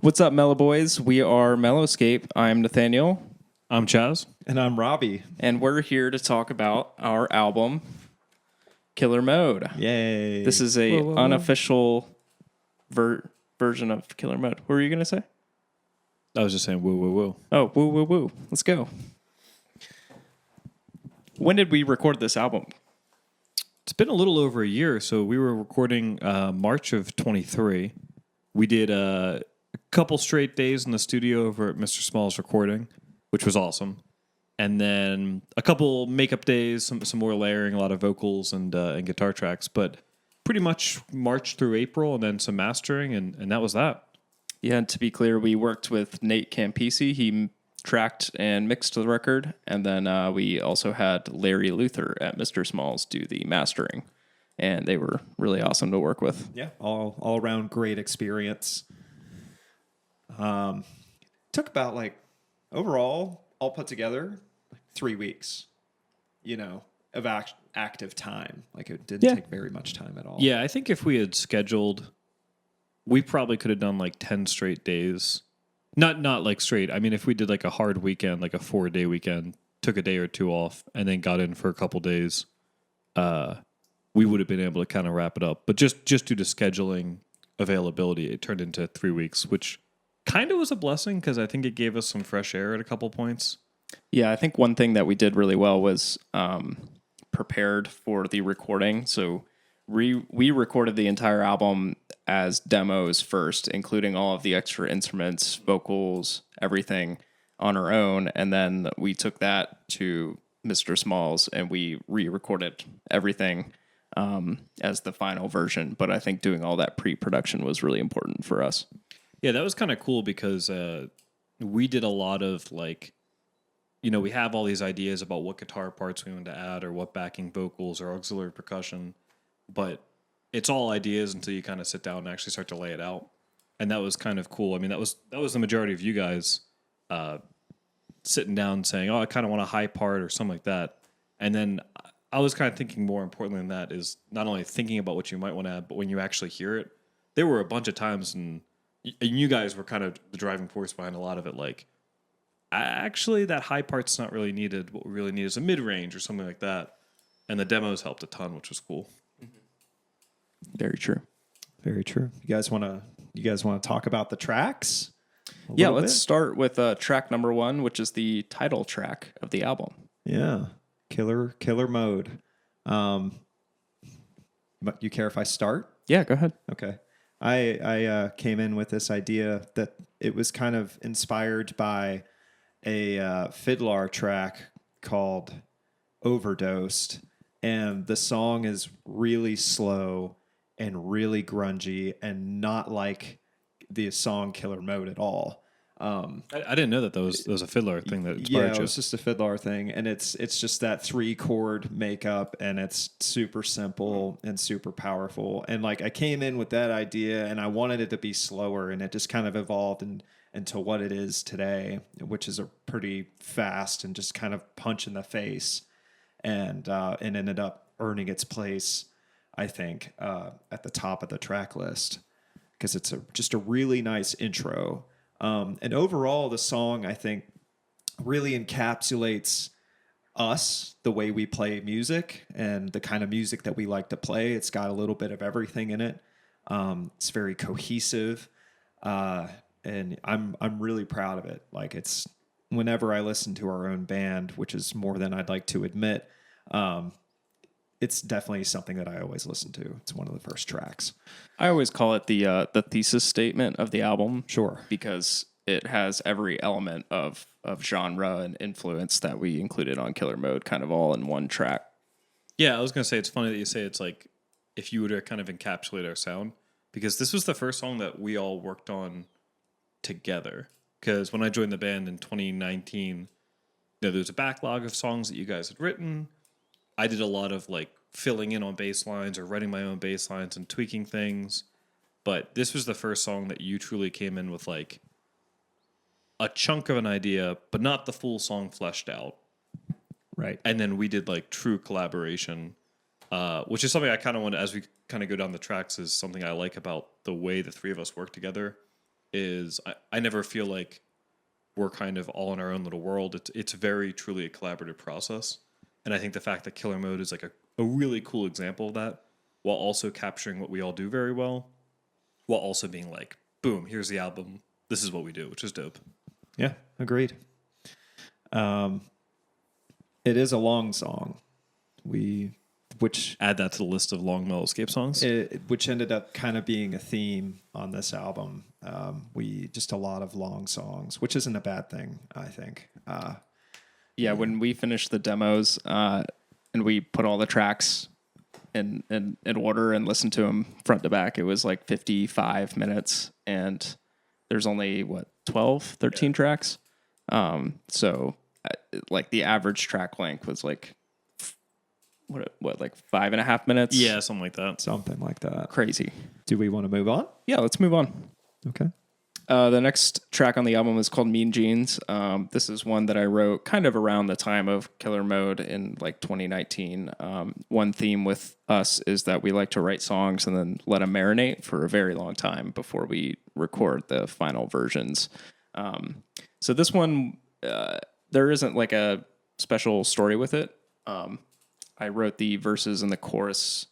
What's up, Mellow Boys? We are Mellowscape. I'm Nathaniel, I'm Chaz. And I'm Robbie. and we're here to talk about our album, Killer Mode. Yay. This is a Whoa. unofficial version of Killer Mode. What were you going to say? I was just saying woo, woo, woo. Oh, woo, woo, woo. Let's go. When did we record this album? It's been a little over a year, so we were recording March of 23. We did a couple straight days in the studio over at Mr. Small's recording, which was awesome. And then a couple makeup days, some more layering, a lot of vocals and guitar tracks. But pretty much March through April, and then some mastering, and that was that. Yeah, and to be clear, we worked with Nate Campisi. He tracked and mixed the record. And then we also had Larry Luther at Mr. Small's do the mastering. And they were really awesome to work with. Yeah, all around great experience. Took about overall, all put together, 3 weeks, of active time. It didn't take very much time at all. Yeah, I think if we had scheduled, we probably could have done 10 straight days. Not straight. I mean, if we did a hard weekend, a 4-day weekend, took a day or two off, and then got in for a couple days, we would have been able to kind of wrap it up. But just due to scheduling availability, it turned into 3 weeks, which kind of was a blessing because I think it gave us some fresh air at a couple points. Yeah, I think one thing that we did really well was prepared for the recording. So we recorded the entire album as demos first, including all of the extra instruments, vocals, everything on our own. And then we took that to Mr. Smalls and we re-recorded everything as the final version. But I think doing all that pre-production was really important for us. Yeah, that was kind of cool because we did a lot of we have all these ideas about what guitar parts we want to add or what backing vocals or auxiliary percussion, but it's all ideas until you kind of sit down and actually start to lay it out. And that was kind of cool. I mean, that was the majority of you guys sitting down saying, oh, I kind of want a high part or something like that. And then I was kind of thinking more importantly than that is not only thinking about what you might want to add, but when you actually hear it, there were a bunch of times and you guys were kind of the driving force behind a lot of it. Actually, that high part's not really needed. What we really need is a mid-range or something like that. And the demos helped a ton, which was cool. Very true. Very true. You guys want to talk about the tracks? Yeah, let's start with track number 1, which is the title track of the album. Yeah, Killer Mode. You care if I start? Yeah, go ahead. Okay. I came in with this idea that it was kind of inspired by a fiddler track called Overdosed, and the song is really slow and really grungy and not like the song Killer Mode at all. I didn't know that there was a fiddler thing that inspired you. Yeah, it was just a fiddler thing, and it's just that 3-chord makeup, and it's super simple and super powerful. And I came in with that idea, and I wanted it to be slower, and it just kind of evolved into what it is today, which is a pretty fast and just kind of punch in the face, and ended up earning its place, I think, at the top of the track list because it's just a really nice intro. And overall, the song, I think, really encapsulates us, the way we play music and the kind of music that we like to play. It's got a little bit of everything in it. It's very cohesive. And I'm really proud of it. It's whenever I listen to our own band, which is more than I'd like to admit, it's definitely something that I always listen to. It's one of the first tracks. I always call it the thesis statement of the album. Sure. Because it has every element of genre and influence that we included on Killer Mode kind of all in one track. Yeah, I was going to say, it's funny that you say it's if you were to kind of encapsulate our sound, because this was the first song that we all worked on together. Because when I joined the band in 2019, there was a backlog of songs that you guys had written. I did a lot of filling in on bass lines or writing my own bass lines and tweaking things. But this was the first song that you truly came in with a chunk of an idea, but not the full song fleshed out. Right. And then we did true collaboration, which is something I kind of want to, as we kind of go down the tracks, is something I like about the way the three of us work together. is I never feel like we're kind of all in our own little world. It's very truly a collaborative process. And I think the fact that Killer Mode is like a really cool example of that, while also capturing what we all do very well, while also being like, boom, here's the album. This is what we do, which is dope. Yeah, agreed. It is a long song. Which Add that to the list of long Mellowscape songs. which ended up kind of being a theme on this album. We just a lot of long songs, which isn't a bad thing, I think. Yeah, when we finished the demos and we put all the tracks in order and listened to them front to back, it was like 55 minutes, and there's only 13 tracks. So like the average track length was like like 5.5 minutes? Yeah, something like that. Something like that. Crazy. Do we want to move on? Yeah, let's move on. Okay. The next track on the album is called Mean Jeans. This is one that I wrote kind of around the time of Killer Mode in like 2019. One theme with us is that we like to write songs and then let them marinate for a very long time before we record the final versions. So this one, there isn't like a special story with it. I wrote the verses and the chorus,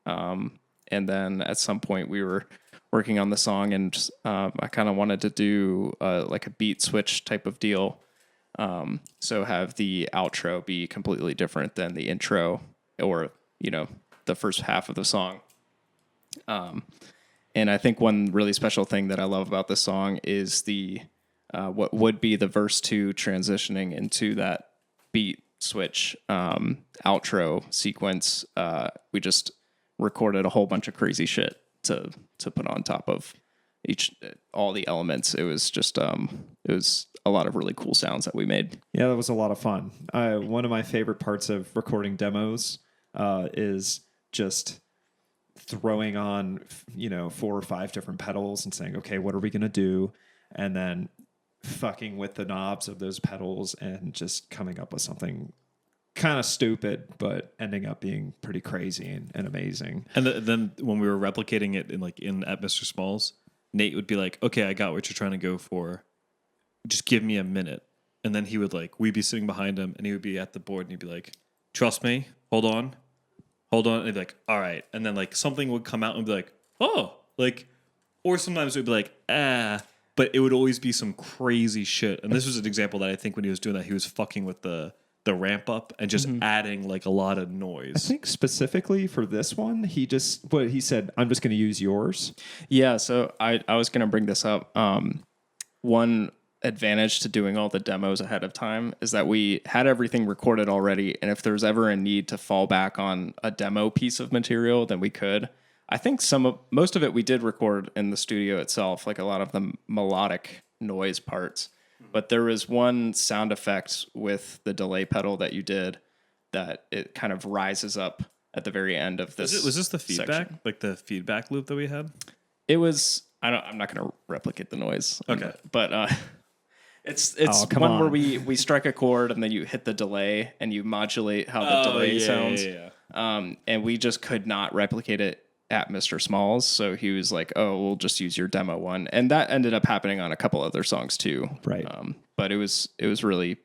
and then at some point we were working on the song, and I kind of wanted to do like a beat switch type of deal. So have the outro be completely different than the intro or, the first half of the song. And I think one really special thing that I love about this song is the what would be the verse 2 transitioning into that beat switch outro sequence. We just recorded a whole bunch of crazy shit to put on top of all the elements. It was just it was a lot of really cool sounds that we made. Yeah, that was a lot of fun. One of my favorite parts of recording demos is just throwing on 4 or 5 different pedals and saying, okay, what are we gonna do, and then fucking with the knobs of those pedals and just coming up with something kind of stupid, but ending up being pretty crazy and amazing. And then when we were replicating it in at Mr. Smalls, Nate would be like, "Okay, I got what you're trying to go for. Just give me a minute." And then he would we'd be sitting behind him, and he would be at the board, and he'd be like, "Trust me, hold on." And he'd be like, "All right." And then something would come out and be like, "Oh," or sometimes it would be like, "Ah." But it would always be some crazy shit. And this was an example that I think when he was doing that, he was fucking with the ramp up and just adding a lot of noise. I think specifically for this one, he said, I'm just going to use yours. Yeah, so I was going to bring this up. One advantage to doing all the demos ahead of time is that we had everything recorded already, and if there's ever a need to fall back on a demo piece of material, then we could. I think most of it we did record in the studio itself, like a lot of the melodic noise parts. But there was one sound effect with the delay pedal that you did that it kind of rises up at the very end of this. Was this the feedback, section. the feedback loop that we had? It was. I'm not going to replicate the noise. Okay, but it's one where we strike a chord and then you hit the delay and you modulate how the delay sounds. Yeah. And we just could not replicate it at Mr. Smalls, so he was like, "Oh, we'll just use your demo one," and that ended up happening on a couple other songs too. Right. But it was really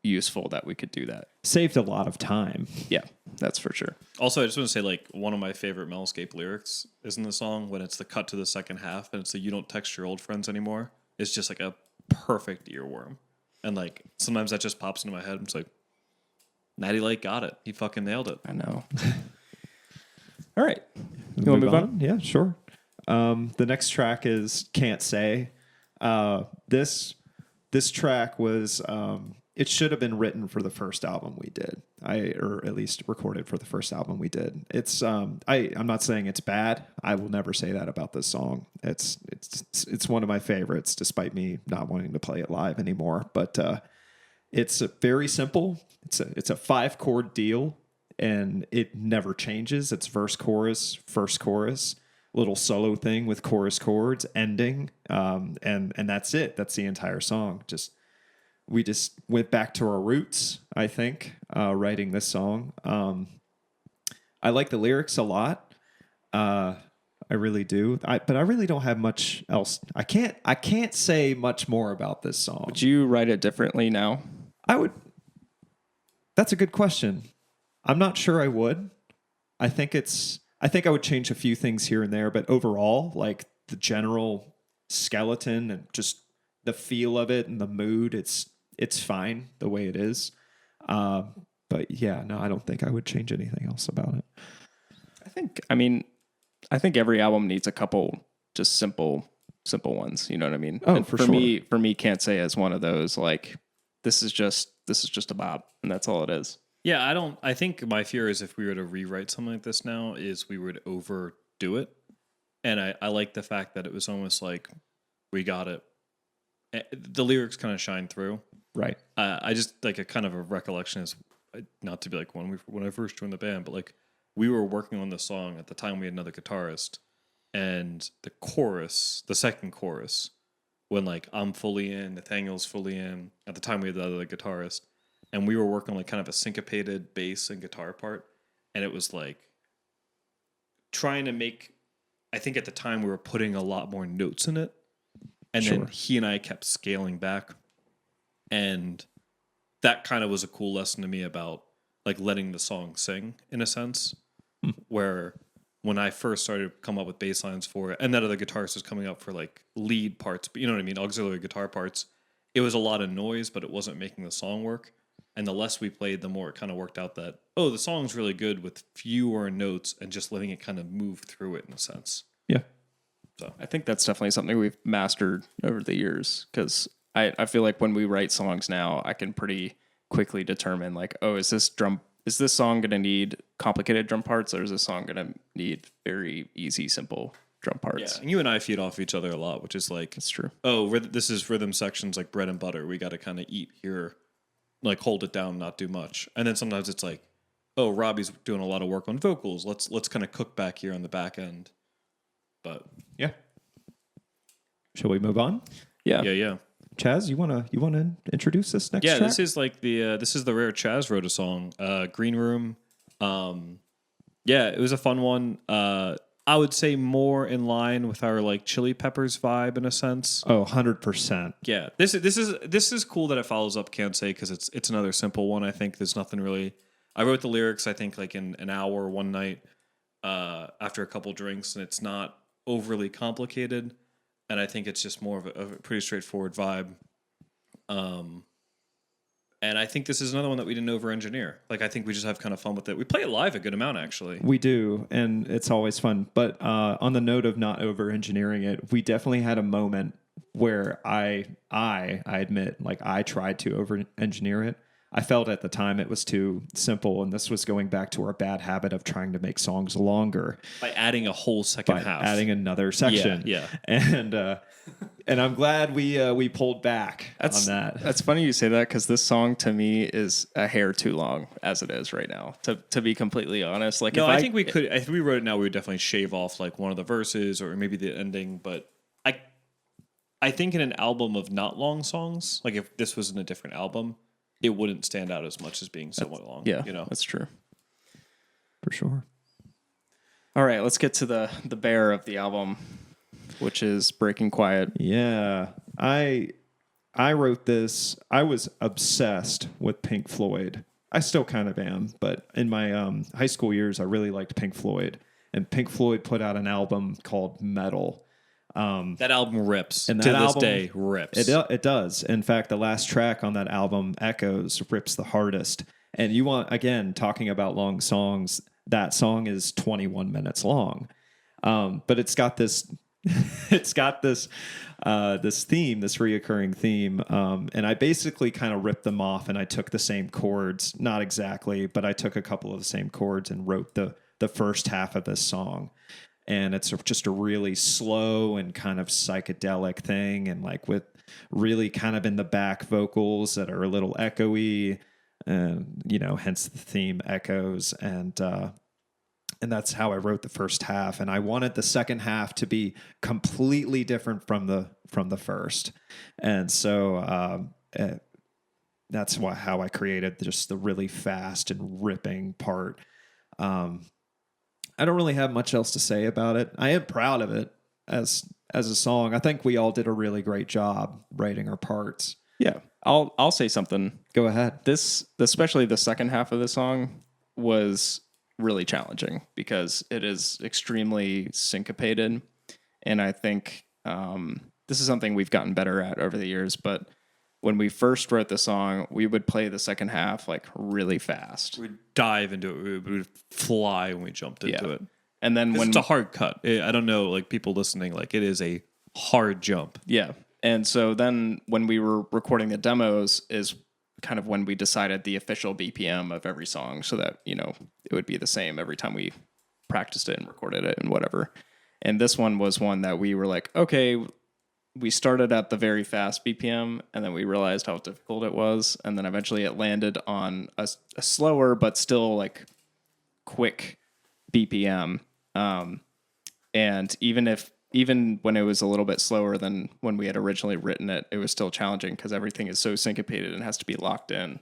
useful that we could do that. Saved a lot of time. Yeah, that's for sure. Also, I just want to say, one of my favorite Mellowscape lyrics is in the song when it's the cut to the second half and it's the "You don't text your old friends anymore." It's just a perfect earworm, and sometimes that just pops into my head. I'm just like, Natty Lake got it. He fucking nailed it. I know. All right. You want to move on? Yeah, sure. The next track is Can't Say. This track was, it should have been written for the first album we did. Or at least recorded for the first album we did. It's, I'm not saying it's bad. I will never say that about this song. It's one of my favorites, despite me not wanting to play it live anymore. But, it's very simple. It's a 5-chord deal. And it never changes. It's verse, chorus, first chorus, little solo thing with chorus chords, ending, and that's it. That's the entire song. We just went back to our roots, I think, writing this song. I like the lyrics a lot. I really do. But I really don't have much else. I can't say much more about this song. Would you write it differently now? I would. That's a good question. I'm not sure I would. I think I would change a few things here and there, but overall, like the general skeleton and just the feel of it and the mood, it's fine the way it is. But yeah, no, I don't think I would change anything else about it. I think every album needs a couple just simple ones. You know what I mean? Oh, And for for sure. me, Can't Say is one of those. Like this is just a bop, and that's all it is. Yeah, I think my fear is if we were to rewrite something like this now, is we would overdo it. And I like the fact that it was almost like we got it. The lyrics kind of shine through. Right. I just like a kind of a recollection is not to be like when I first joined the band, but like we were working on the song at the time. We had another guitarist, and the chorus, the second chorus, when like I'm fully in, Nathaniel's fully in. At the time, we had the other guitarist, and we were working on like kind of a syncopated bass and guitar part, and it was like trying to make. I think at the time we were putting a lot more notes in it, and then he and I kept scaling back, and that kind of was a cool lesson to me about like letting the song sing in a sense, where when I first started to come up with bass lines for it, and that other guitarist was coming up for like lead parts, but you know what I mean, auxiliary guitar parts, it was a lot of noise, but it wasn't making the song work. And the less we played, the more it kind of worked out that, oh, the song's really good with fewer notes and just letting it kind of move through it in a sense. Yeah. So I think that's definitely something we've mastered over the years, because I feel like when we write songs now, I can pretty quickly determine like, oh, is this song going to need complicated drum parts, or is this song going to need very easy, simple drum parts? yeah, and you and I feed off each other a lot, which is like, That's true. oh, this is rhythm sections like bread and butter. We got to kind of eat here, like hold it down, not do much. And then sometimes it's like, oh, Robbie's doing a lot of work on vocals. Let's kind of cook back here on the back end. But Yeah. Shall we move on? yeah. Chaz, you wanna introduce this next track? This is like this is the rare Chaz wrote a song, Green Room. It was a fun one. I would say more in line with our like Chili Peppers vibe in a sense. Oh, 100%. Yeah, this is cool that it follows up Can't Say, because it's another simple one. I think there's nothing really. I wrote the lyrics, I think, like in an hour one night after a couple drinks, and it's not overly complicated. And I think it's just more of a pretty straightforward vibe. And I think this is another one that we didn't over-engineer. Like, I think we just have kind of fun with it. We play it live a good amount, actually. We do, and it's always fun. But on the note of not over-engineering it, we definitely had a moment where I admit, like, I tried to over-engineer it. I felt at the time it was too simple, and this was going back to our bad habit of trying to make songs longer By adding a whole second by half. adding another section. Yeah. And I'm glad we pulled back on that. That's funny you say that, because this song to me is a hair too long as it is right now. To be completely honest, like No, if I think we could. If we wrote it now, we would definitely shave off like one of the verses or maybe the ending. But I think in an album of not long songs, like if this was in a different album, it wouldn't stand out as much as being somewhat long. yeah, you know, that's true. For sure. All right, let's get to the bear of the album, which is Breaking Quiet. Yeah. I wrote this. I was obsessed with Pink Floyd. I still kind of am, but in my high school years, I really liked Pink Floyd. And Pink Floyd put out an album called Metal. that album rips. And to that this album- day, rips. It does. In fact, the last track on that album, Echoes, rips the hardest. And you want, again, talking about long songs, that song is 21 minutes long. But it's got this this theme, this reoccurring theme. And I basically kind of ripped them off, and I took the same chords, not exactly, but I took a couple of the same chords and wrote the first half of this song. And it's just a really slow and kind of psychedelic thing, and like with really kind of in the back vocals that are a little echoey, hence the theme Echoes. And that's how I wrote the first half. And I wanted the second half to be completely different from the first. And so that's how I created just the really fast and ripping part. I don't really have much else to say about it. I am proud of it as a song. I think we all did a really great job writing our parts. Yeah. I'll say something. Go ahead. This, especially the second half of the song, was really challenging because it is extremely syncopated, and I think this is something we've gotten better at over the years. But when we first wrote the song, we would play the second half like really fast. We'd dive into it. We would fly when we jumped into it. And then when it's a hard cut, I don't know, like people listening, like it is a hard jump. Yeah. And so then when we were recording the demos is kind of when we decided the official BPM of every song so that, you know, it would be the same every time we practiced it and recorded it and whatever. And this one was one that we were like, okay, we started at the very fast BPM and then we realized how difficult it was. And then eventually it landed on a slower, but still like quick BPM. And even when it was a little bit slower than when we had originally written it, it was still challenging because everything is so syncopated and has to be locked in.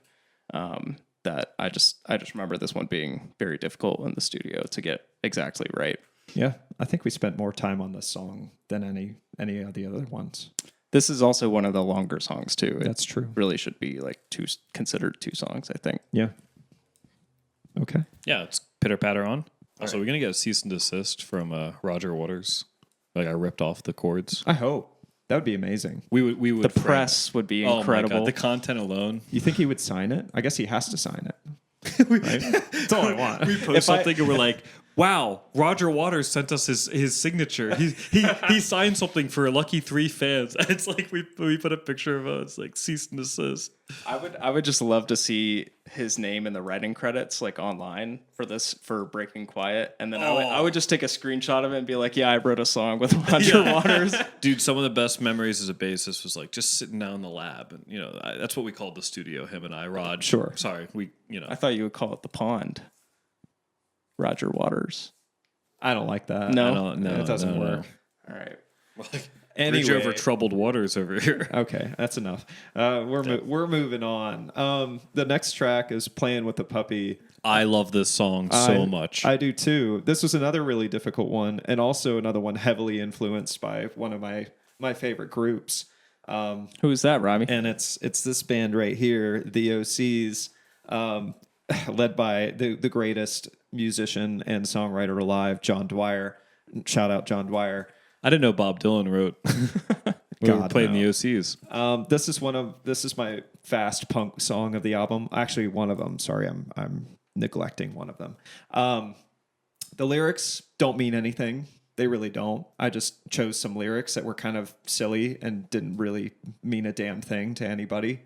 That I just remember this one being very difficult in the studio to get exactly right. Yeah, I think we spent more time on this song than any of the other ones. This is also one of the longer songs too. That's true. Really should be like considered 2 songs, I think. Yeah. Okay. Yeah, it's pitter patter on. Also, we're gonna get a cease and desist from Roger Waters. Like I ripped off the chords. I hope. That would be amazing. We would The press would be incredible. Oh my God, the content alone. You think he would sign it? I guess he has to sign it. Right? That's all I want. We post something and we're like, wow, Roger Waters sent us his signature. He signed something for Lucky 3 fans. And it's like we put a picture of us like cease and desist. I would just love to see his name in the writing credits like online for Breaking Quiet, and then I would just take a screenshot of it and be like, yeah, I wrote a song with Roger Waters. Dude, some of the best memories as a bassist was like just sitting down in the lab, and you know that's what we called the studio. Him and I, Rod. Sure. Sorry, I thought you would call it the pond. Roger Waters. I don't like that. No, it doesn't work. All right. Anyway, Bridge over troubled waters over here. Okay, that's enough. We're moving on. The next track is Playing with the Puppy. I love this song so much. I do too. This was another really difficult one, and also another one heavily influenced by one of my favorite groups. Who's that, Robbie? And it's this band right here, the OCs, led by the greatest musician and songwriter alive, John Dwyer. Shout out John Dwyer. I didn't know Bob Dylan wrote. We were playing the OCs. This is my fast punk song of the album. Actually, one of them. Sorry, I'm neglecting one of them. The lyrics don't mean anything. They really don't. I just chose some lyrics that were kind of silly and didn't really mean a damn thing to anybody.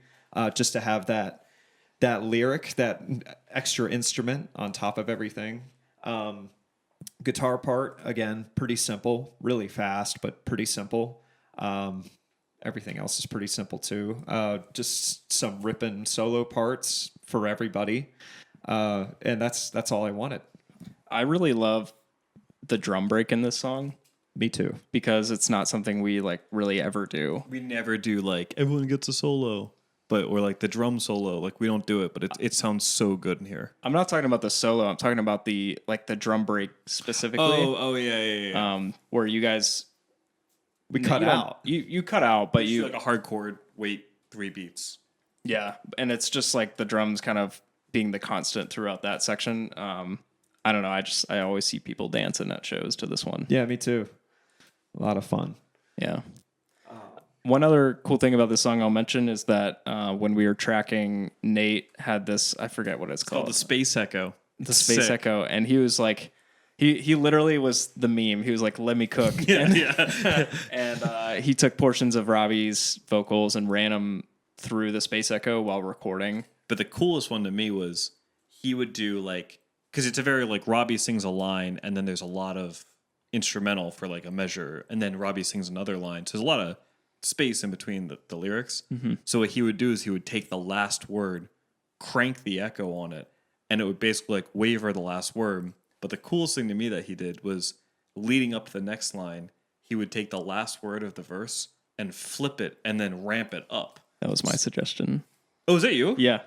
Just to have that lyric, that extra instrument on top of everything. Guitar part, again, pretty simple, really fast, but pretty simple. Everything else is pretty simple too. Just some ripping solo parts for everybody. And that's all I wanted. I really love the drum break in this song. Me too. Because it's not something we like really ever do. We never do like everyone gets a solo. Or like the drum solo, like we don't do it, but it sounds so good in here. I'm not talking about the solo. I'm talking about the drum break specifically. Oh yeah. Where you guys we cut out. You cut out, but you like a hardcore wait 3 beats. Yeah, and it's just like the drums kind of being the constant throughout that section. I don't know. I always see people dancing at shows to this one. Yeah, me too. A lot of fun. Yeah. One other cool thing about this song I'll mention is that when we were tracking, Nate had this, I forget what it's called. The Space Echo. The Space Echo. And he was like, he literally was the meme. He was like, let me cook. And he took portions of Robbie's vocals and ran them through the Space Echo while recording. But the coolest one to me was he would do like, because it's a very like Robbie sings a line and then there's a lot of instrumental for like a measure. And then Robbie sings another line. So there's a lot of space in between the lyrics. Mm-hmm. So what he would do is he would take the last word, crank the echo on it, and it would basically like waver the last word. But the coolest thing to me that he did was leading up to the next line, he would take the last word of the verse and flip it and then ramp it up. That was my suggestion. Oh, was that you? Yeah.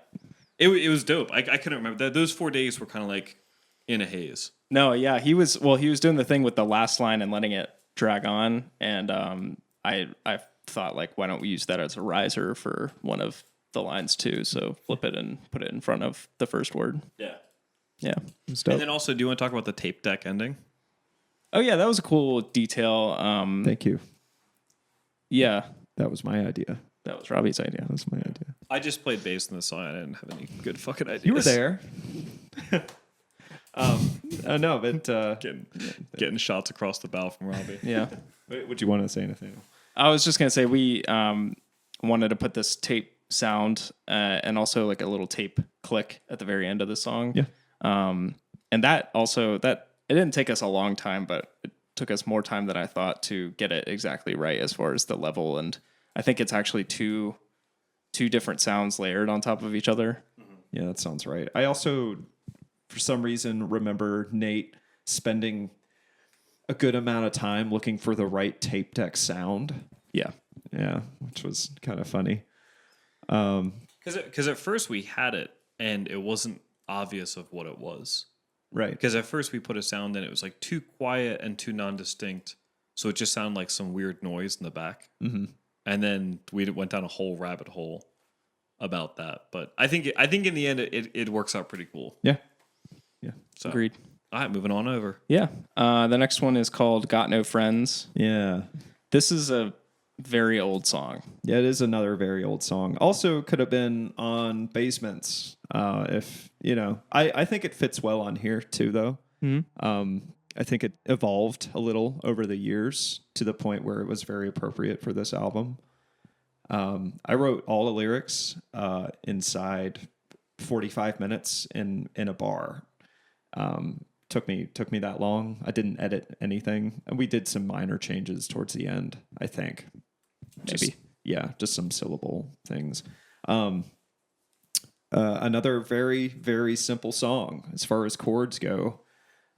It was dope. I couldn't remember. Those 4 days were kind of like in a haze. No, yeah, he was doing the thing with the last line and letting it drag on, and I thought like, why don't we use that as a riser for one of the lines too? So flip it and put it in front of the first word. Yeah. Yeah. And then also, do you want to talk about the tape deck ending? Oh yeah, that was a cool detail. Thank you. Yeah, That was my idea. that was Robbie's idea. That was my idea. I just played bass in the song. I didn't have any good fucking ideas. You were there. No, but Getting shots across the bow from Robbie. Yeah. would you want to say anything? I was just gonna say we wanted to put this tape sound and also like a little tape click at the very end of the song. Yeah. And that it didn't take us a long time, but it took us more time than I thought to get it exactly right as far as the level. And I think it's actually two different sounds layered on top of each other. Yeah, that sounds right. I also, for some reason, remember Nate spending a good amount of time looking for the right tape deck sound. Yeah. Yeah, which was kind of funny. Because at first we had it, and it wasn't obvious of what it was. Right. Because at first we put a sound in, it was like too quiet and too non-distinct, so it just sounded like some weird noise in the back. Mm-hmm. And then we went down a whole rabbit hole about that. But I think in the end it works out pretty cool. Yeah. Yeah. So, Agreed. All right, moving on over. Yeah. The next one is called Got No Friends. Yeah. This is a very old song. Yeah, it is another very old song. Also could have been on Basements. If, I think it fits well on here too, though. Mm-hmm. I think it evolved a little over the years to the point where it was very appropriate for this album. I wrote all the lyrics inside 45 minutes in a bar. Took me that long. I didn't edit anything. And we did some minor changes towards the end, I think. Maybe. Just some syllable things. Another very, very simple song as far as chords go.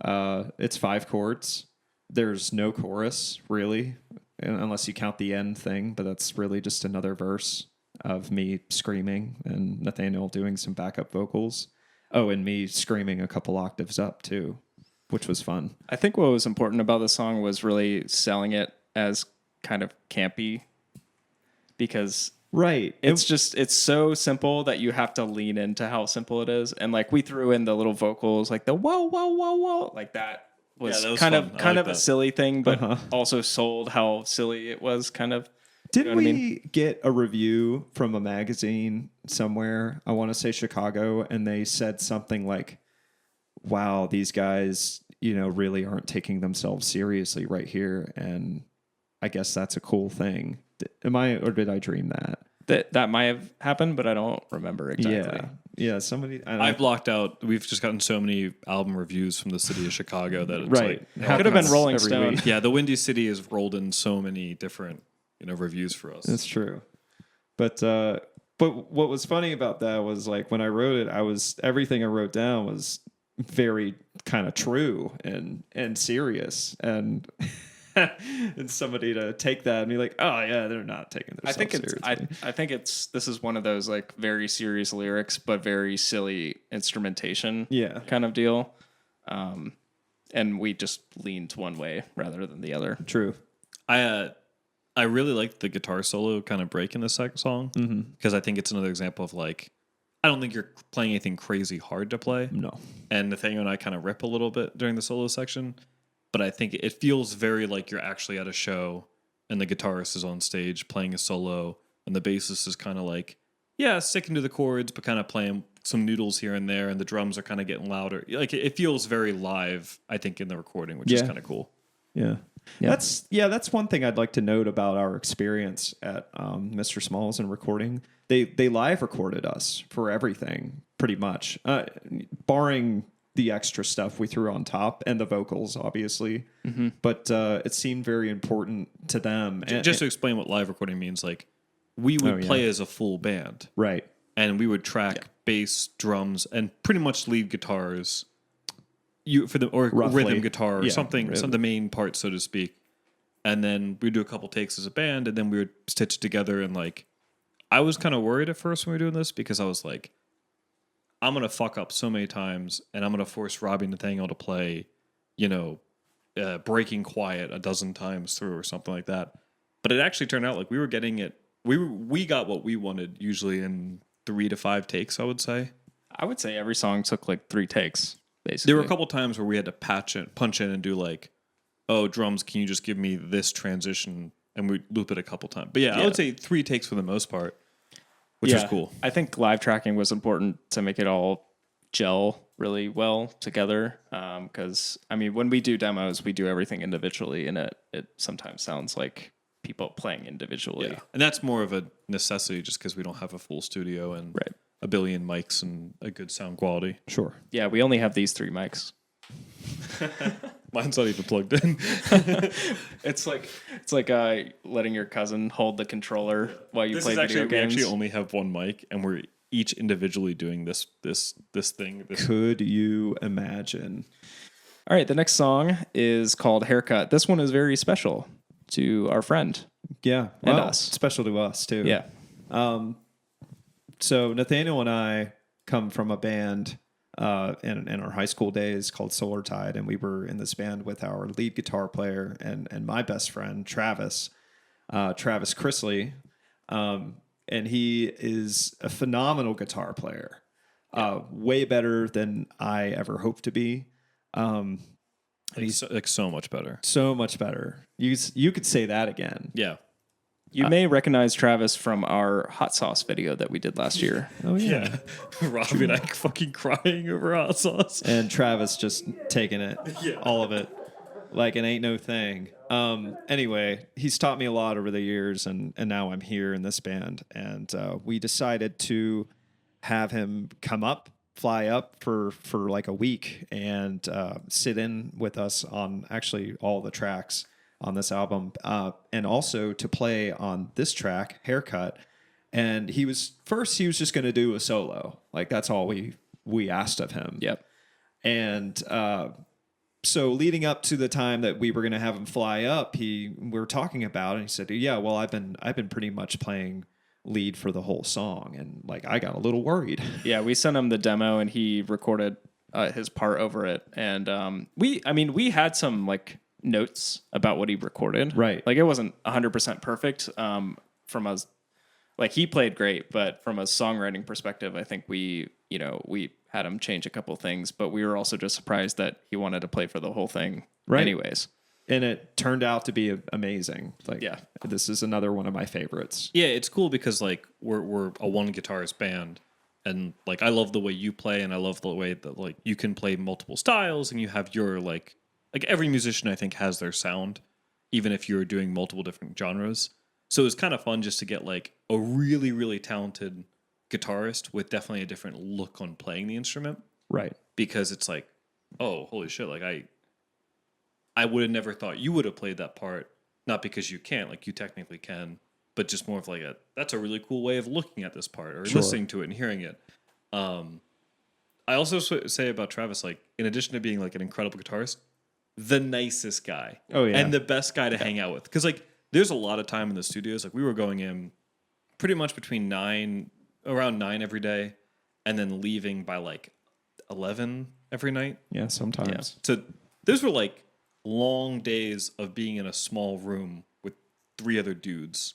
It's 5 chords. There's no chorus, really, unless you count the end thing, but that's really just another verse of me screaming and Nathaniel doing some backup vocals. Oh, and me screaming a couple octaves up, too, which was fun. I think what was important about the song was really selling it as kind of campy, because right, it's so simple that you have to lean into how simple it is. And like we threw in the little vocals, like the whoa, whoa, whoa, whoa, like that was, that was kind fun. of a silly thing, but also sold how silly it was, kind of. Did we get a review from a magazine somewhere? I want to say Chicago, and they said something like, "Wow, these guys, really aren't taking themselves seriously right here." And I guess that's a cool thing. Did I dream that? That might have happened, but I don't remember exactly. Yeah. Somebody. I blocked out. We've just gotten so many album reviews from the city of Chicago that it's right. like Could have been Rolling every Stone. week. Yeah, the Windy City has rolled in so many different reviews for us. That's true. But what was funny about that was like when I wrote it, everything I wrote down was very kind of true and serious, and and somebody to take that and be like, oh yeah, they're not taking this. Seriously. I think this is one of those like very serious lyrics but very silly instrumentation kind of deal. And we just leaned one way rather than the other. True. I really like the guitar solo kind of break in the second song, because I think it's another example of like, I don't think you're playing anything crazy hard to play. No. And Nathaniel and I kind of rip a little bit during the solo section, but I think it feels very like you're actually at a show and the guitarist is on stage playing a solo and the bassist is kind of like, sticking to the chords, but kind of playing some noodles here and there, and the drums are kind of getting louder. Like it feels very live, I think, in the recording, which is kind of cool. Yeah. That's one thing I'd like to note about our experience at Mr. Smalls and recording. They live recorded us for everything, pretty much, barring the extra stuff we threw on top and the vocals, obviously. Mm-hmm. But it seemed very important to them. Just to explain what live recording means, like we would play as a full band, right? And we would track bass, drums, and pretty much lead guitars. Rhythm guitar or something, some of the main parts, so to speak. And then we'd do a couple takes as a band, and then we would stitch it together. And like, I was kind of worried at first when we were doing this, because I was like, I'm going to fuck up so many times, and I'm going to force Robbie and Nathaniel to play breaking quiet a dozen times through or something like that. But it actually turned out like we were getting it. We got what we wanted usually in 3 to 5 takes, I would say. I would say every song took like 3 takes, basically. There were a couple times where we had to punch in and do like, oh, drums, can you just give me this transition? And we loop it a couple times. But yeah, I would say 3 takes for the most part, which is cool. I think live tracking was important to make it all gel really well together. Because, I mean, when we do demos, we do everything individually, and it sometimes sounds like people playing individually. Yeah. And that's more of a necessity just because we don't have a full studio and a billion mics and a good sound quality. Sure. Yeah, we only have these 3 mics. Mine's not even plugged in. It's like letting your cousin hold the controller while you play this video games. We actually only have one mic, and we're each individually doing this thing. Could you imagine? All right, the next song is called Haircut. This one is very special to our friend. Yeah. And us. Special to us, too. Yeah. So Nathaniel and I come from a band in our high school days called Solar Tide, and we were in this band with our lead guitar player and my best friend, Travis Chrisley. And he is a phenomenal guitar player, way better than I ever hoped to be. And he's like so much better. So much better. You could say that again. Yeah. You may recognize Travis from our hot sauce video that we did last year. Oh, yeah. Robbie and I fucking crying over hot sauce. And Travis just taking it, all of it, like it ain't no thing. Anyway, he's taught me a lot over the years, and now I'm here in this band. And we decided to have him fly up for like a week and sit in with us on actually all the tracks on this album, and also to play on this track, Haircut. And he was just going to do a solo. Like, that's all we asked of him. Yep. And so leading up to the time that we were going to have him fly up, we were talking about it, and he said, yeah, well, I've been pretty much playing lead for the whole song. And like, I got a little worried. Yeah, we sent him the demo, and he recorded his part over it. And we had some like notes about what he recorded. Right. Like, it wasn't 100% perfect from us. Like, he played great, but from a songwriting perspective, I think we had him change a couple things, but we were also just surprised that he wanted to play for the whole thing anyways. And it turned out to be amazing. Like, yeah, this is another one of my favorites. Yeah, it's cool because like we're a one guitarist band, and like I love the way you play, and I love the way that like you can play multiple styles, and you have your like every musician I think has their sound, even if you're doing multiple different genres. So it's kind of fun just to get like a really, really talented guitarist with definitely a different look on playing the instrument. Right. Because it's like, oh, holy shit, like I would have never thought you would have played that part, not because you can't, like you technically can, but just more of like that's a really cool way of looking at this part or listening to it and hearing it. I also say about Travis, like in addition to being like an incredible guitarist, the nicest guy. Oh yeah. And the best guy to hang out with. Because like there's a lot of time in the studios. Like we were going in pretty much around 9 every day, and then leaving by like 11 every night. Yeah, sometimes. Yeah. So those were like long days of being in a small room with 3 other dudes.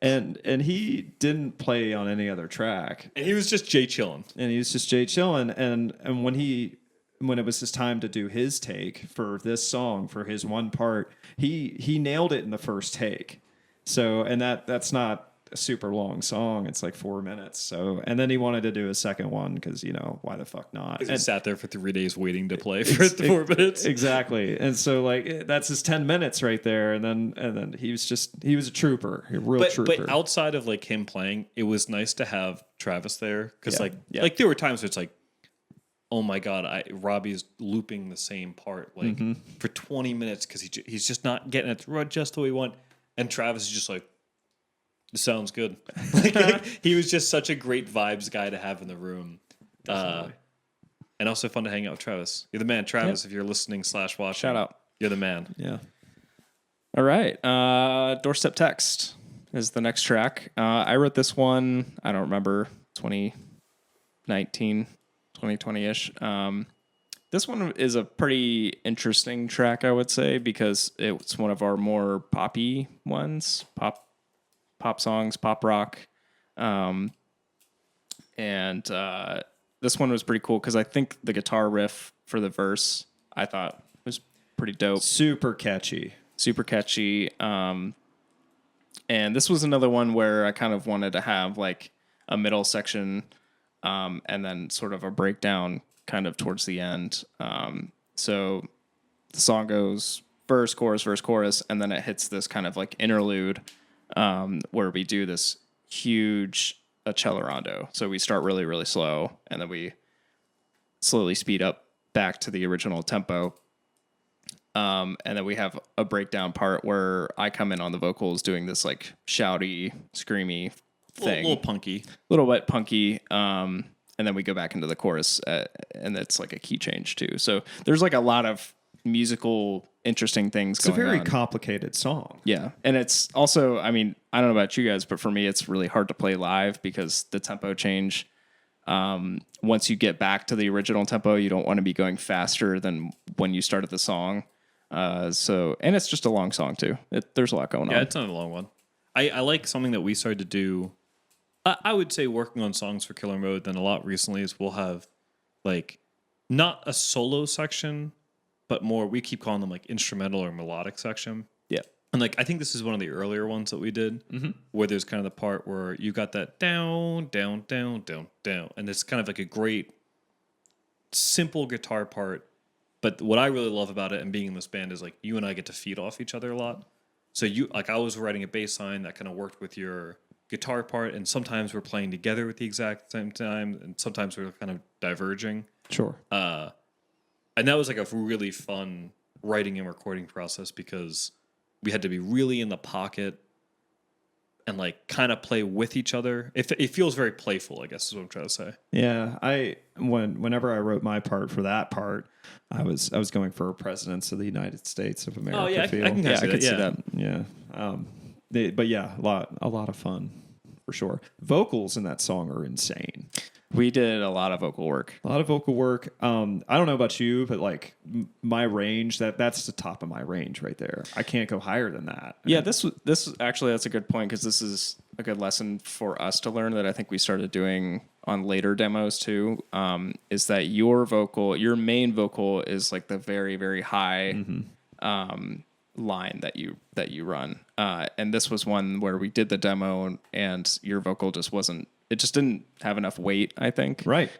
And he didn't play on any other track. And he was just Jay chillin'. And he was just Jay chillin'. And when it was his time to do his take for this song, for his one part, he nailed it in the first take. So, and that's not a super long song. It's like 4 minutes. So, and then he wanted to do a second one because, why the fuck not? He sat there for 3 days waiting to play for 4 minutes. Exactly. And so like that's his 10 minutes right there. And then he was a trooper, a real trooper. But outside of like him playing, it was nice to have Travis there because like there were times where it's like, oh my God, Robbie's looping the same part like for 20 minutes because he's just not getting it just the way we want. And Travis is just like, this sounds good. like, he was just such a great vibes guy to have in the room. And also fun to hang out with Travis. You're the man, Travis, if you're listening / watching. Shout out. You're the man. Yeah. All right. Doorstep Text is the next track. I wrote this one, I don't remember, 2019, 2020-ish. This one is a pretty interesting track, I would say, because it's one of our more poppy ones, pop songs, pop rock. And this one was pretty cool because I think the guitar riff for the verse I thought was pretty dope. Super catchy. Super catchy. And this was another one where I kind of wanted to have like a middle section and then sort of a breakdown kind of towards the end. So the song goes verse, chorus, and then it hits this kind of like interlude where we do this huge accelerando. So we start really, really slow, and then we slowly speed up back to the original tempo. And then we have a breakdown part where I come in on the vocals doing this like shouty, screamy thing. A little punky. A little bit punky. And then we go back into the chorus, and it's like a key change too. So there's like a lot of musical, interesting things going on. It's a very complicated song. Yeah. And it's also, I mean, I don't know about you guys, but for me, it's really hard to play live because the tempo change. Once you get back to the original tempo, you don't want to be going faster than when you started the song. And it's just a long song too. There's a lot going on. Yeah, it's not a long one. I like something that we started to do. I would say working on songs for Killer Mode then a lot recently is we'll have like not a solo section, but more, we keep calling them like instrumental or melodic section. Yeah. And like, I think this is one of the earlier ones that we did where there's kind of the part where you got that down, down, down, down, down. And it's kind of like a great simple guitar part. But what I really love about it and being in this band is like you and I get to feed off each other a lot. So I was writing a bass line that kind of worked with your guitar part, and sometimes we're playing together at the exact same time, and sometimes we're kind of diverging. Sure. And that was like a really fun writing and recording process because we had to be really in the pocket and like kind of play with each other. It feels very playful, I guess is what I'm trying to say. Yeah, whenever I wrote my part for that part, I was going for Presidents of the United States of America. Oh yeah, feel. I can Yeah, I could see that. that. Yeah. But yeah, a lot of fun for sure. Vocals in that song are insane. We did a lot of vocal work. A lot of vocal work. I don't know about you, but like my range, that's the top of my range right there. I can't go higher than that. Yeah, this actually, that's a good point because this is a good lesson for us to learn that I think we started doing on later demos too. Is that your main vocal is like the very, very high line that you run. And this was one where we did the demo and your vocal just didn't have enough weight, I think. Right.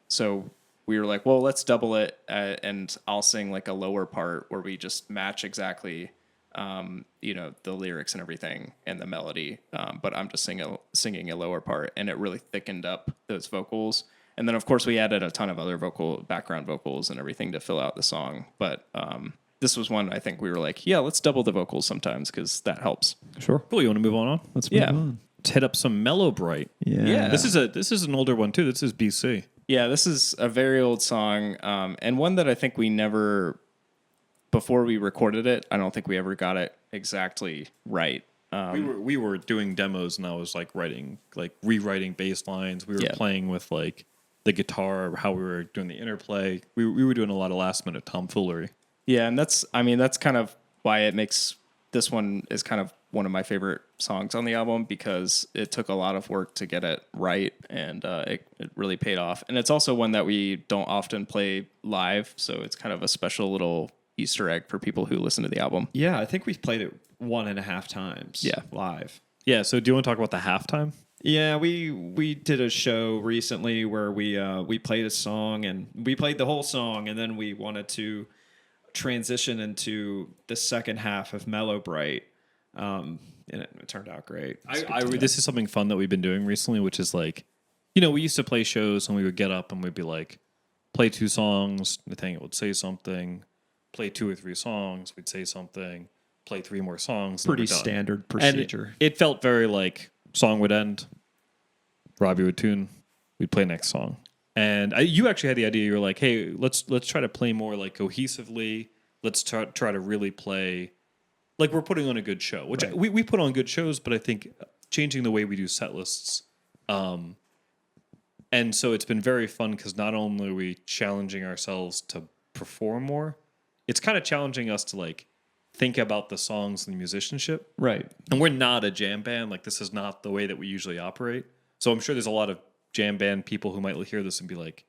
So we were like, well, let's double it, and I'll sing like a lower part where we just match exactly, the lyrics and everything and the melody. But I'm just singing a lower part, and it really thickened up those vocals. And then, of course, we added a ton of other background vocals and everything to fill out the song. But this was one I think we were like, yeah, let's double the vocals sometimes because that helps. Sure. Cool. You want to move on? Let's move on. Let's hit up some Mellow Bright. Yeah. This is an older one too. This is BC. Yeah, this is a very old song, and one that I think we never, before we recorded it, I don't think we ever got it exactly right. We were doing demos, and I was like rewriting bass lines. We were playing with like the guitar, how we were doing the interplay. We were doing a lot of last minute tomfoolery. Yeah, and that's kind of why it makes this one is kind of one of my favorite songs on the album because it took a lot of work to get it right, and it really paid off. And it's also one that we don't often play live, so it's kind of a special little Easter egg for people who listen to the album. Yeah, I think we've played it 1.5 times. Yeah. Live. Yeah. So do you want to talk about the halftime? Yeah, we did a show recently where we played a song, and we played the whole song, and then we wanted to transition into the second half of Mellow Bright. And it turned out great. This is something fun that we've been doing recently, which is like, we used to play shows and we would get up and we'd be like, play 2 songs, Nathaniel would say something, play 2 or 3 songs, we'd say something, play 3 more songs. Pretty standard procedure. And it felt very like song would end, Robbie would tune, we'd play next song. And you actually had the idea, you were like, hey, let's try to play more like cohesively. Let's try to really play like we're putting on a good show, which right. we put on good shows, but I think changing the way we do set lists, and And so it's been very fun because not only are we challenging ourselves to perform more, it's kind of challenging us to like think about the songs and the musicianship. Right. And we're not a jam band. Like, this is not the way that we usually operate. So I'm sure there's a lot of jam band people who might hear this and be like,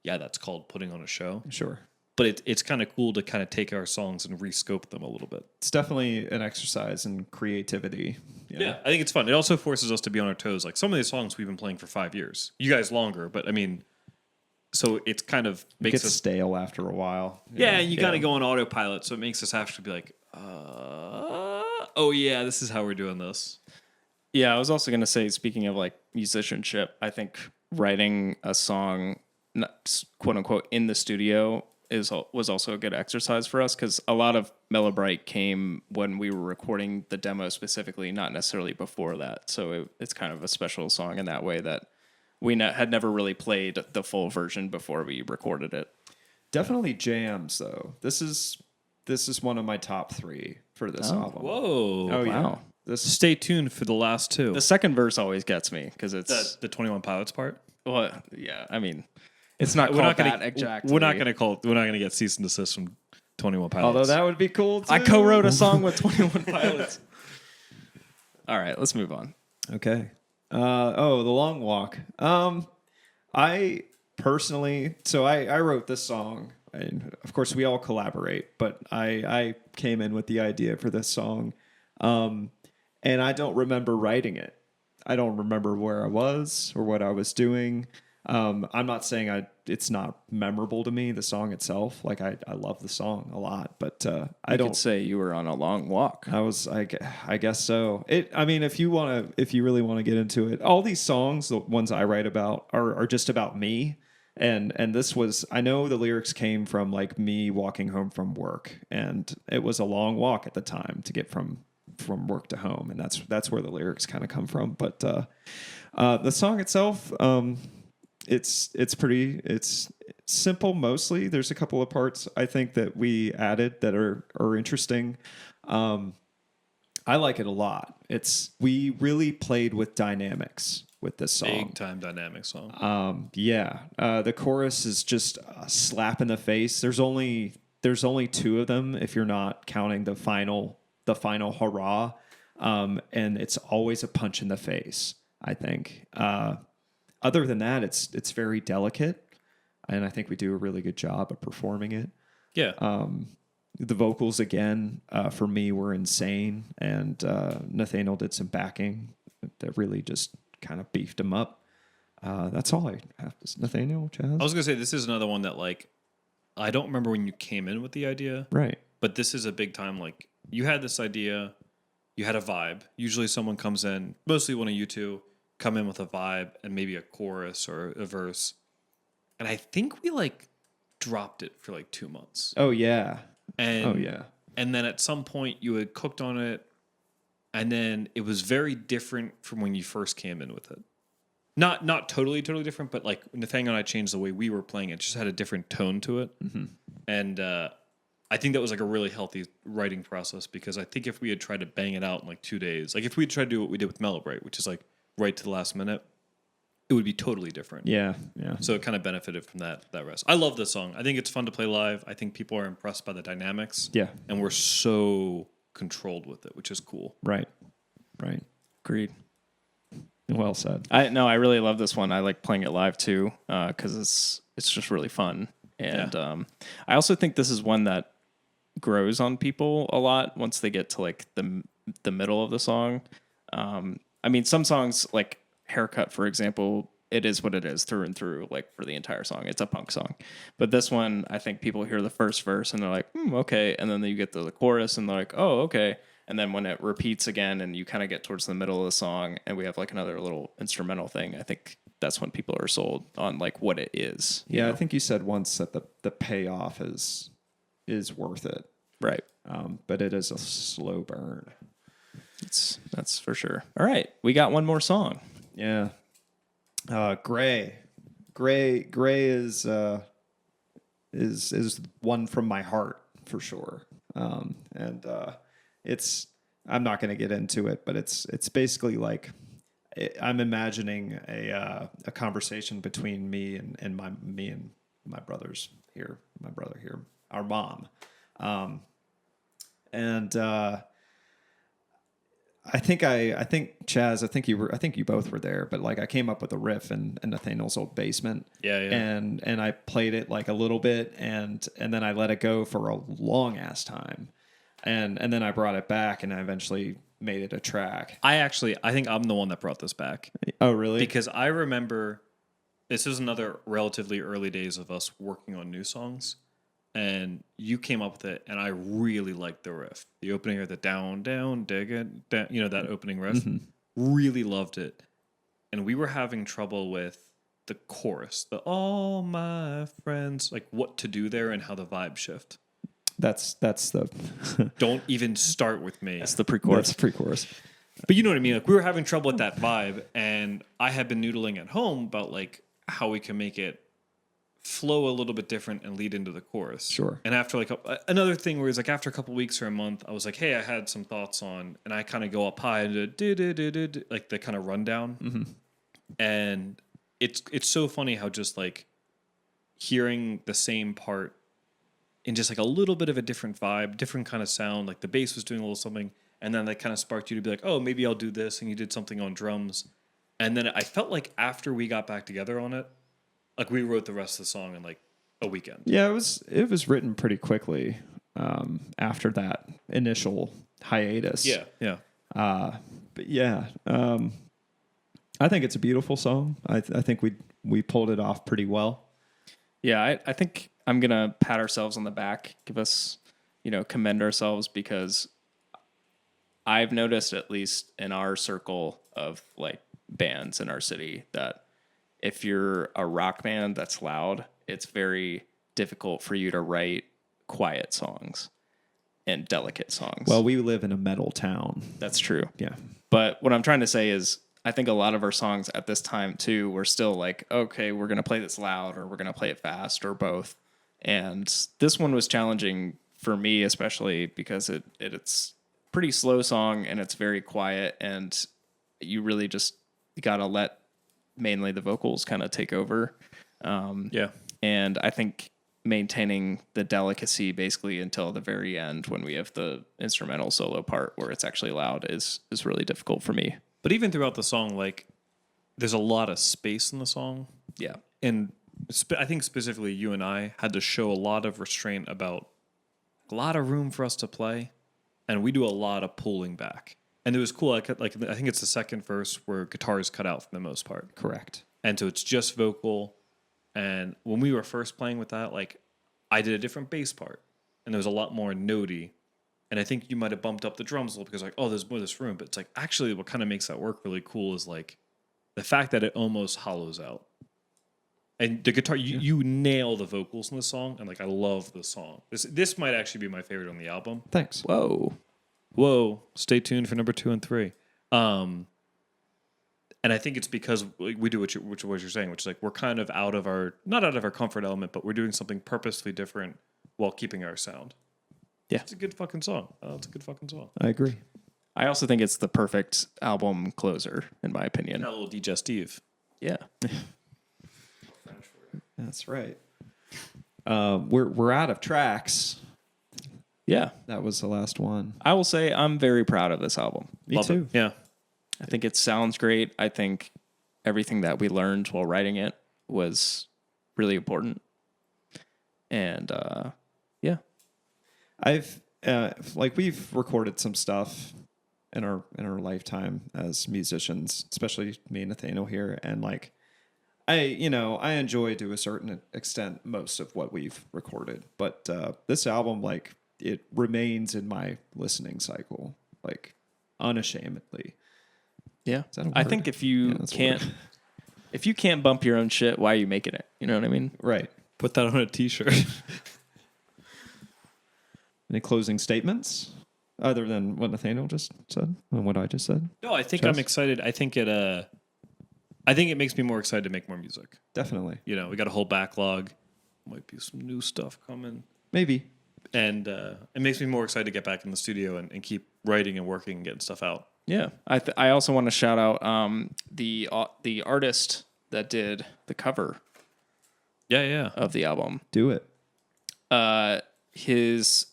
yeah, that's called putting on a show. Sure. But it's kind of cool to kind of take our songs and rescope them a little bit. It's definitely an exercise in creativity. Yeah, I think it's fun. It also forces us to be on our toes. Like, some of these songs we've been playing for 5 years. You guys longer, but I mean, so it's kind of It makes gets us... stale after a while. Yeah, and you got to go on autopilot, so it makes us have to be like, oh yeah, this is how we're doing this. Yeah, I was also going to say, speaking of like musicianship, I think writing a song, quote unquote, in the studio was also a good exercise for us, because a lot of Mellow Bright came when we were recording the demo specifically, not necessarily before that. So it's kind of a special song in that way, that we had never really played the full version before we recorded it. Definitely jams though. This is one of my top 3 for this album. Whoa. Oh yeah. Wow. Stay tuned for the last 2. The second verse always gets me, because it's The 21 Pilots part? well, yeah. I mean, it's not We're called not gonna, that exactly. We're not going to get cease and desist from 21 Pilots. Although that would be cool too. I co-wrote a song with 21 Pilots. All right, let's move on. Okay. The Long Walk. I personally, so I wrote this song, and of course we all collaborate, but I came in with the idea for this song, and I don't remember writing it. I don't remember where I was or what I was doing. I'm not saying it's not memorable to me, the song itself. Like, I love the song a lot, but I don't could say you were on a long walk. I guess so. I mean, if you really want to get into it, all these songs, the ones I write about, are just about me. And this was, I know the lyrics came from like me walking home from work, and it was a long walk at the time to get from work to home, and that's where the lyrics kind of come from. But the song itself, it's simple mostly. There's a couple of parts I think that we added that are interesting. I like it a lot. We really played with dynamics with this song. Big time dynamic song. The chorus is just a slap in the face. There's only 2 of them if you're not counting the final hurrah. And it's always a punch in the face, I think. Other than that, it's very delicate, and I think we do a really good job of performing it. Yeah. The vocals, again, for me, were insane, and Nathaniel did some backing that really just kind of beefed him up. That's all I have to say. Nathaniel, Chaz? I was going to say, this is another one that, like, I don't remember when you came in with the idea. Right. But this is a big time, like, you had this idea, you had a vibe. Usually someone comes in, mostly one of you two, come in with a vibe and maybe a chorus or a verse. And I think we, like, dropped it for, like, 2 months. Oh, yeah. And then at some point you had cooked on it, and then it was very different from when you first came in with it. Not totally different, but like Nathaniel and I changed the way we were playing it. It just had a different tone to it. Mm-hmm. And I think that was like a really healthy writing process, because I think if we had tried to bang it out in like 2 days, like if we had tried to do what we did with Mellow Bright, which is like right to the last minute, it would be totally different. Yeah. So it kind of benefited from that rest. I love this song. I think it's fun to play live. I think people are impressed by the dynamics. Yeah. And we're so controlled with it, which is cool. Right. Agreed. Well said. I really love this one. I like playing it live too, because it's just really fun. And I also think this is one that grows on people a lot once they get to like the middle of the song. I mean, some songs like Haircut, for example, it is what it is through and through, like for the entire song. It's a punk song. But this one, I think people hear the first verse and they're like, okay. And then you get to the chorus and they're like, oh, okay. And then when it repeats again and you kind of get towards the middle of the song and we have like another little instrumental thing, I think that's when people are sold on like what it is. Yeah, I think you said once that the payoff is worth it. Right. But it is a slow burn. That's for sure. All right. We got one more song. Yeah. Gray is one from my heart for sure. And I'm not going to get into it, but it's basically like I'm imagining a conversation between me and my brother here, our mom, and I think Chaz, I think you both were there, but like I came up with a riff in Nathaniel's old basement. Yeah. And I played it like a little bit and then I let it go for a long ass time. And then I brought it back and I eventually made it a track. I think I'm the one that brought this back. Oh, really? Because I remember this is another relatively early days of us working on new songs. And you came up with it, and I really liked the riff. The opening or the down, dig it, down, that opening riff. Mm-hmm. Really loved it. And we were having trouble with the chorus, the all my friends, like what to do there and how the vibe shift. That's the Don't even start with me. That's the pre-chorus. That's pre-chorus. But you know what I mean? Like we were having trouble with that vibe, and I had been noodling at home about like how we can make it flow a little bit different and lead into the chorus. Sure. And after like another thing where it's like after a couple weeks or a month, I was like, hey, I had some thoughts on, and I kind of go up high and do like the kind of rundown. Mm-hmm. And it's so funny how just like hearing the same part in just like a little bit of a different vibe, different kind of sound, like the bass was doing a little something, and then that kind of sparked you to be like, oh, maybe I'll do this, and you did something on drums. And then I felt like after we got back together on it, like we wrote the rest of the song in like a weekend. Yeah, it was written pretty quickly after that initial hiatus. Yeah. But yeah, I think it's a beautiful song. I think we pulled it off pretty well. Yeah, I think I'm going to pat ourselves on the back, give us, commend ourselves, because I've noticed, at least in our circle of like bands in our city, that if you're a rock band that's loud, it's very difficult for you to write quiet songs and delicate songs. Well, we live in a metal town. That's true. Yeah. But what I'm trying to say is, I think a lot of our songs at this time too were still like, okay, we're going to play this loud or we're going to play it fast or both. And this one was challenging for me, especially because it's pretty slow song and it's very quiet, and you really just got to let mainly the vocals kind of take over. Yeah. And I think maintaining the delicacy basically until the very end when we have the instrumental solo part where it's actually loud is really difficult for me. But even throughout the song, like there's a lot of space in the song. Yeah. And I think specifically you and I had to show a lot of restraint about a lot of room for us to play. And we do a lot of pulling back. And it was cool. I think it's the second verse where guitar is cut out for the most part. Correct. And so it's just vocal. And when we were first playing with that, like I did a different bass part, and there was a lot more notey. And I think you might have bumped up the drums a little because like, oh, there's more of this room. But it's like actually what kind of makes that work really cool is like the fact that it almost hollows out. And the guitar, you nail the vocals in the song, and like I love the song. This might actually be my favorite on the album. Thanks. Whoa! Stay tuned for number 2 and 3. And I think it's because we do what you're saying, which is like we're kind of not out of our comfort element, but we're doing something purposely different while keeping our sound. Yeah, it's a good fucking song. It's a good fucking song. I agree. I also think it's the perfect album closer, in my opinion. A little digestive. Yeah. That's right. We're out of tracks. Yeah. That was the last one. I will say I'm very proud of this album. Me too. Yeah. I think it sounds great. I think everything that we learned while writing it was really important. And yeah. We've recorded some stuff in our lifetime as musicians, especially me and Nathaniel here, and like I enjoy to a certain extent most of what we've recorded, but this album, like, it remains in my listening cycle, like, unashamedly. Yeah. Is that a word? I think if you can't bump your own shit, why are you making it? You know what I mean? Right. Put that on a t-shirt. Any closing statements other than what Nathaniel just said and what I just said? No, I think Chess? I'm excited. I think it makes me more excited to make more music. Definitely. We got a whole backlog. Might be some new stuff coming. Maybe. And it makes me more excited to get back in the studio and keep writing and working and getting stuff out. Yeah, I also want to shout out the artist that did the cover Yeah. of the album. Do it. His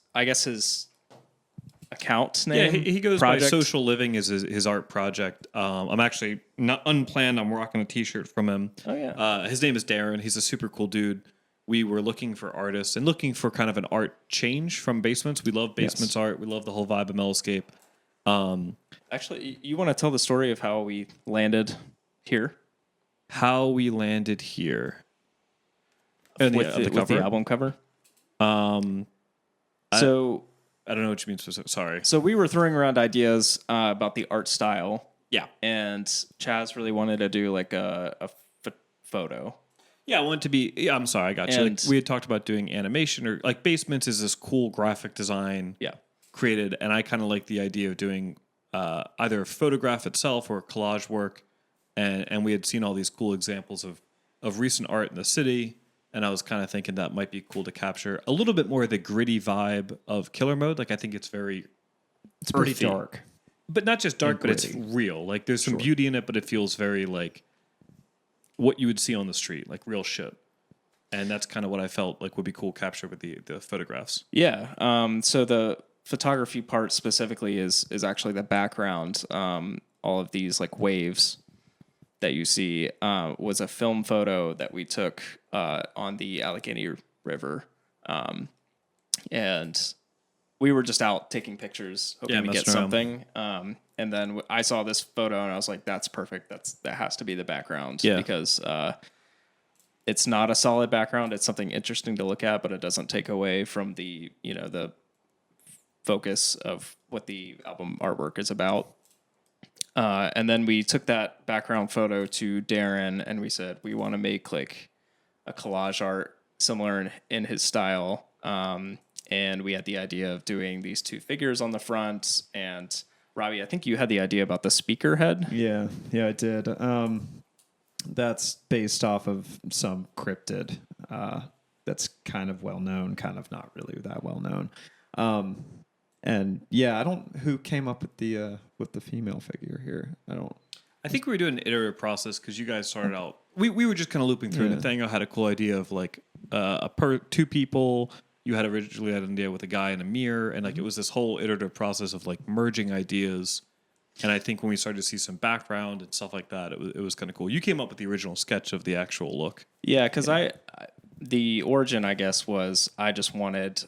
account Yeah, name. he goes project. by Social Living is his art project. I'm actually not unplanned. I'm rocking a T-shirt from him. Oh yeah. His name is Darren. He's a super cool dude. We were looking for artists and looking for kind of an art change from Basements. We love Basements art. We love the whole vibe of Mellowscape. Actually, you want to tell the story of how we landed here How we landed here. with the album cover? So I don't know what you mean specifically. Sorry. So we were throwing around ideas about the art style. Yeah. And Chaz really wanted to do like a photo. Yeah, I want it to be. Yeah, I'm sorry, I got you. Like, And- we had talked about doing animation or like Basements is this cool graphic design Yeah. created, and I kind of like the idea of doing either a photograph itself or collage work, and we had seen all these cool examples of recent art in the city, and I was kind of thinking that might be cool to capture a little bit more of the gritty vibe of Killer Mode. Like I think it's Pretty earthy. dark. But not just dark, but it's gritty. real. Like there's some beauty in it, but it feels very like what you would see on the street, like real shit. And that's kind of what I felt like would be cool captured with the photographs. Yeah. So the photography part specifically is actually the background. All of these like waves that you see was a film photo that we took on the Allegheny River. And we were just out taking pictures, hoping to get messing around. something. And then I saw this photo and I was like, that's perfect. That has to be the background. Yeah. Because it's not a solid background. It's something interesting to look at, but it doesn't take away from the focus of what the album artwork is about. And then we took that background photo to Darren and we said, we want to make like a collage art similar in his style. And we had the idea of doing these two figures on the front. And Robbie, I think you had the idea about the speaker head. Yeah, I did. That's based off of some cryptid that's kind of well known, kind of not really that well known. And yeah, I don't. Who came up with the female figure here? I don't. I think we were doing an iterative process because you guys started out. We were just kind of looping through. Yeah. Nathaniel had a cool idea of like two people. You had originally had an idea with a guy in a mirror, and like it was this whole iterative process of like merging ideas. And I think when we started to see some background and stuff like that, it was kind of cool. You came up with the original sketch of the actual look. Yeah, because the origin, I guess, was I just wanted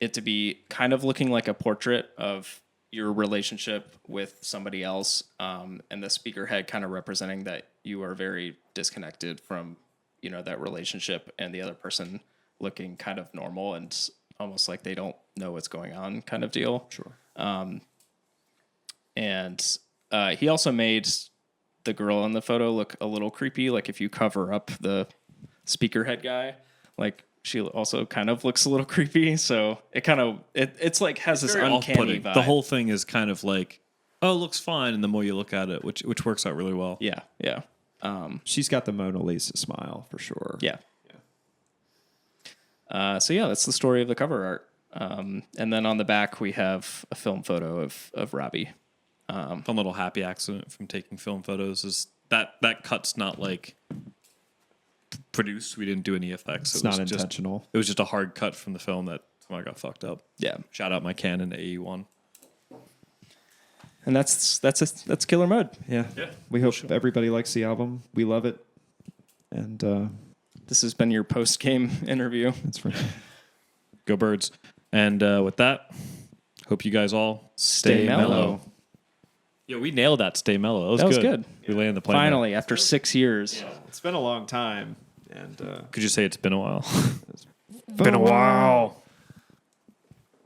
it to be kind of looking like a portrait of your relationship with somebody else, and the speaker head kind of representing that you are very disconnected from, that relationship, and the other person looking kind of normal and almost like they don't know what's going on kind of deal. Sure. And he also made the girl in the photo look a little creepy. Like if you cover up the speaker head guy, like she also kind of looks a little creepy. So it's like has this Very uncanny off-putting. vibe. The whole thing is kind of like, oh, it looks fine, and the more you look at it, which works out really well. Yeah. She's got the Mona Lisa smile for sure. Yeah. So yeah, that's the story of the cover art. And then on the back we have a film photo of Robbie. Fun little happy accident from taking film photos is that cut's not like produced. We didn't do any effects. It's not intentional. It was just a hard cut from the film that somehow got fucked up. Yeah. Shout out my Canon AE1. And that's Killer Mode. Yeah. We hope everybody likes the album. We love it. And This has been your post-game interview. that's right. Go Birds. And with that, hope you guys all Stay mellow. Yeah, we nailed that. Stay mellow. That was good. We landed the plane. there. Finally, after 6 years. It's been a long time. And Could you say it's been a while? been a while.